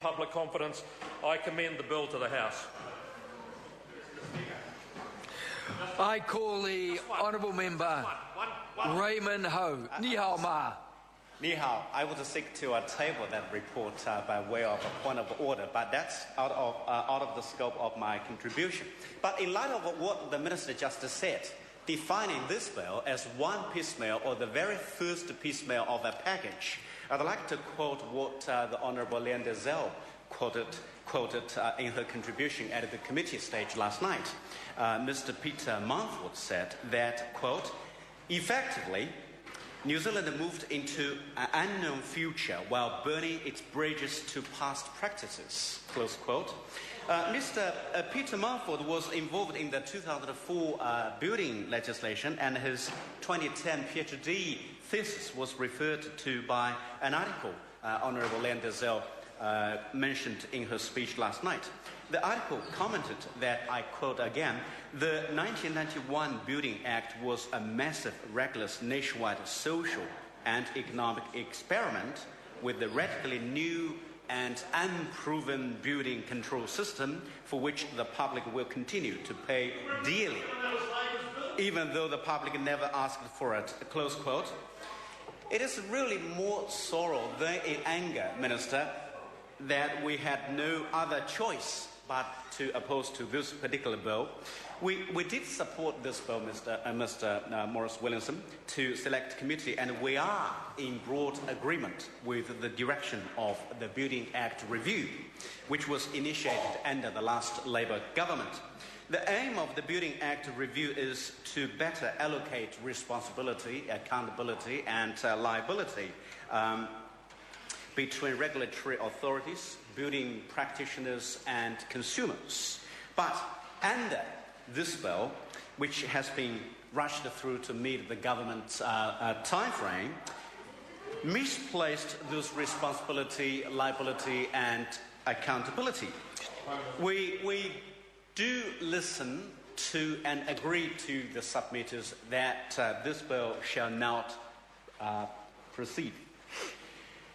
public confidence. I commend the bill to the House. I call the Honourable Member Raymond Ho. Ni hao ma. Ni hao. I would seek to table that report by way of a point of order, but that's out of the scope of my contribution. But in light of what the Minister just said, defining this bill as one piecemeal or the very first piecemeal of a package, I'd like to quote what the Honourable Lian Dezell quoted in her contribution at the committee stage last night. Mr. Peter Mumford said that, quote, effectively, New Zealand moved into an unknown future while burning its bridges to past practices, close quote. Mr. Peter Mumford was involved in the 2004 building legislation, and his 2010 PhD thesis was referred to by an article Honourable Lian Dezell mentioned in her speech last night. The article commented that, I quote again, the 1991 Building Act was a massive, reckless, nationwide social and economic experiment with a radically new and unproven building control system for which the public will continue to pay dearly, even though the public never asked for it, close quote. It is really more sorrow than in anger, Minister, that we had no other choice but to oppose to this particular bill. We did support this bill, Mr. Morris Williamson, to select committee, and we are in broad agreement with the direction of the Building Act review, which was initiated under the last Labour government. The aim of the Building Act review is to better allocate responsibility, accountability, and liability between regulatory authorities, building practitioners, and consumers. But under this bill, which has been rushed through to meet the government's time frame, misplaced this responsibility, liability, and accountability. We do listen to and agree to the submitters that this bill shall not proceed.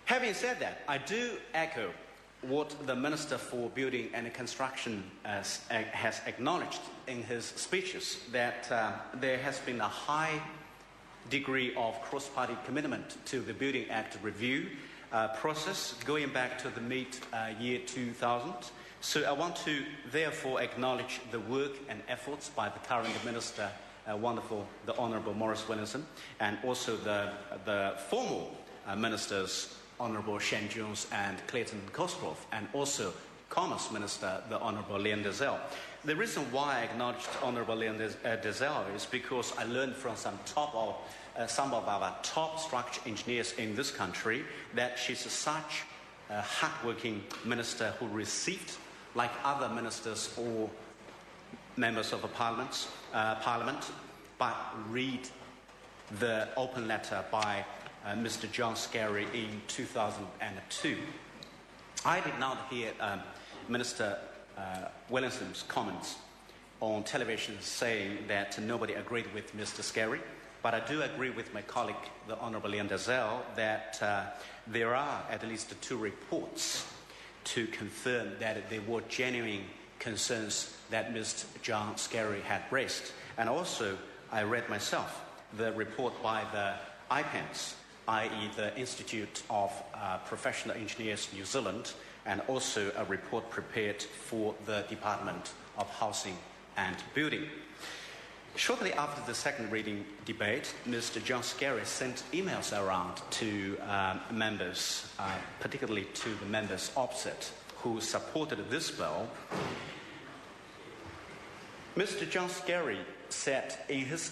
Having said that, I do echo what the Minister for Building and Construction has acknowledged in his speeches, that there has been a high degree of cross-party commitment to the Building Act review process going back to the mid-year 2000. So I want to therefore acknowledge the work and efforts by the current Minister, the Honourable Morris Williamson, and also the former ministers, Honourable Shen Jones and Clayton Cosgrove, and also Commerce Minister, the Honourable Lian Dezell. The reason why I acknowledged Honourable Lian Dezell is because I learned from some of our top structure engineers in this country that she's such a hard-working minister who received, like other ministers or members of the parliament, but read the open letter by Mr. John Scarry in 2002. I did not hear Minister Williamson's comments on television saying that nobody agreed with Mr. Scarry, but I do agree with my colleague, the Honourable Lian Dezell, that there are at least 2 reports to confirm that there were genuine concerns that Mr. John Scarry had raised. And also, I read myself the report by the IPENS, i.e. the Institute of Professional Engineers New Zealand, and also a report prepared for the Department of Housing and Building. Shortly after the second reading debate, Mr. John Scarry sent emails around to members, particularly to the members opposite, who supported this bill. Mr. John Scarry said in his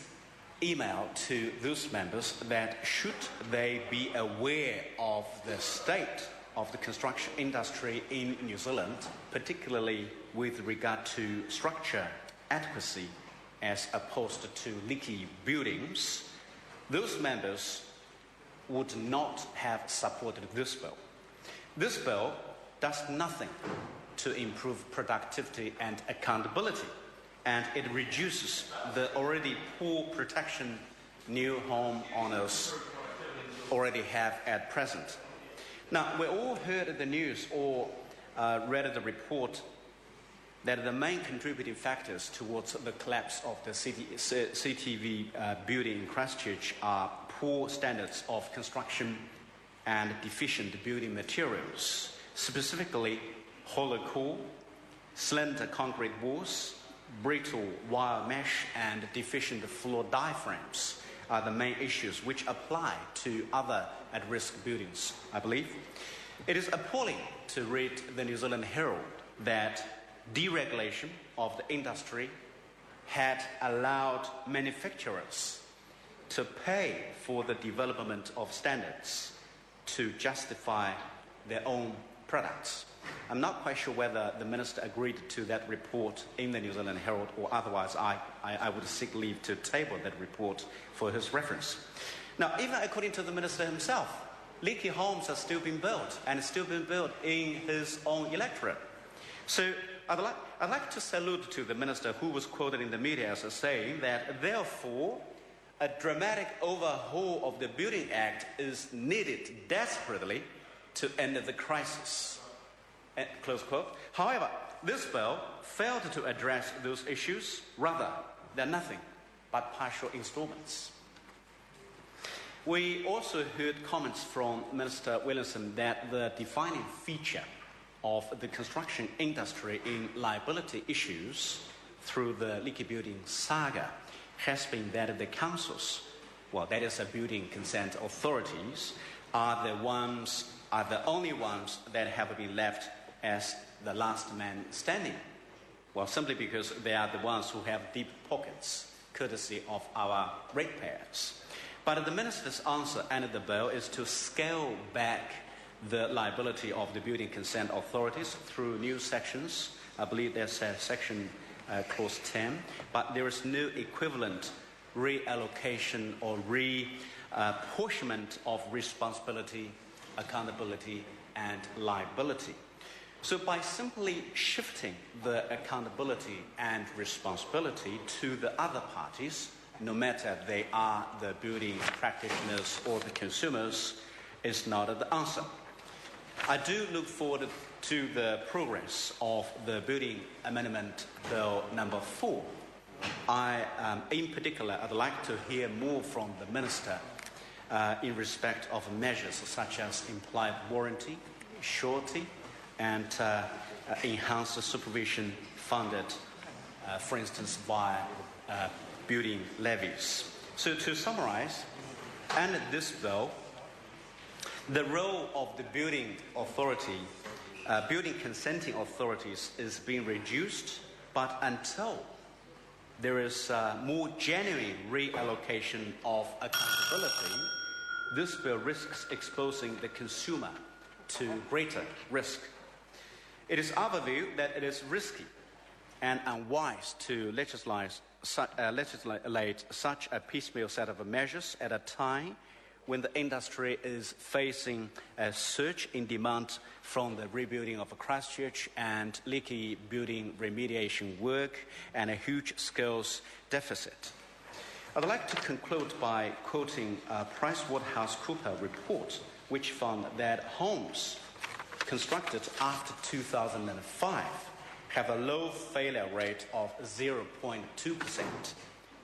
email to those members that should they be aware of the state of the construction industry in New Zealand, particularly with regard to structure adequacy as opposed to leaky buildings, those members would not have supported this bill. This bill does nothing to improve productivity and accountability, and it reduces the already poor protection new home owners already have at present. Now, we all heard the news or read the report that the main contributing factors towards the collapse of the CTV building in Christchurch are poor standards of construction and deficient building materials, specifically hollow core, slender concrete walls, brittle wire mesh, and deficient floor diaphragms are the main issues which apply to other at-risk buildings, I believe. It is appalling to read the New Zealand Herald that deregulation of the industry had allowed manufacturers to pay for the development of standards to justify their own products. I'm not quite sure whether the Minister agreed to that report in the New Zealand Herald, or otherwise I would seek leave to table that report for his reference. Now, even according to the Minister himself, leaky homes are still being built, and still being built in his own electorate. So I'd like to salute to the Minister, who was quoted in the media as saying that, therefore, a dramatic overhaul of the Building Act is needed desperately to end the crisis. Close quote. However, this bill failed to address those issues. Rather, they're nothing but partial installments. We also heard comments from Minister Williamson that the defining feature of the construction industry in liability issues through the leaky building saga has been that the councils, well, that is the building consent authorities, are the only ones that have been left as the last man standing. Well, simply because they are the ones who have deep pockets, courtesy of our ratepayers. But the Minister's answer under the bill is to scale back the liability of the building consent authorities through new sections. I believe there's a section clause 10, but there is no equivalent reallocation or reapportionment of responsibility, accountability, and liability. So by simply shifting the accountability and responsibility to the other parties, no matter they are the building practitioners or the consumers, is not the answer. I do look forward to the progress of the Building Amendment Bill number 4. In particular, I'd like to hear more from the Minister in respect of measures such as implied warranty, surety, and enhanced supervision funded, for instance, via building levies. So to summarize, under this bill, the role of the building authority, building consenting authorities, is being reduced, but until there is more genuine reallocation of accountability, this bill risks exposing the consumer to greater risk. It is our view that it is risky and unwise to legislate such a piecemeal set of measures at a time when the industry is facing a surge in demand from the rebuilding of Christchurch and leaky building remediation work and a huge skills deficit. I'd like to conclude by quoting a PricewaterhouseCoopers report, which found that homes constructed after 2005 have a low failure rate of 0.2%,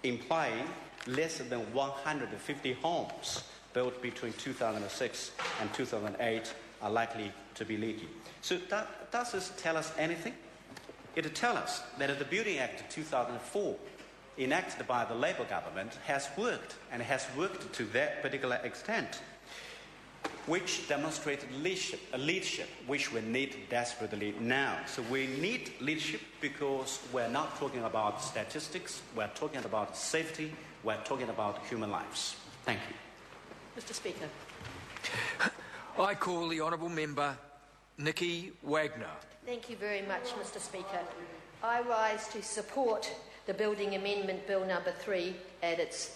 implying less than 150 homes built between 2006 and 2008 are likely to be leaky. So does this tell us anything? It tells us that the Building Act 2004, enacted by the Labour government, has worked, and has worked to that particular extent, which demonstrated leadership which we need desperately now. So we need leadership because we're not talking about statistics, we're talking about safety, we're talking about human lives. Thank you. Mr. Speaker. I call the Honourable Member Nikki Wagner. Thank you very much, Mr. Speaker. I rise to support the Building Amendment Bill number 3 at its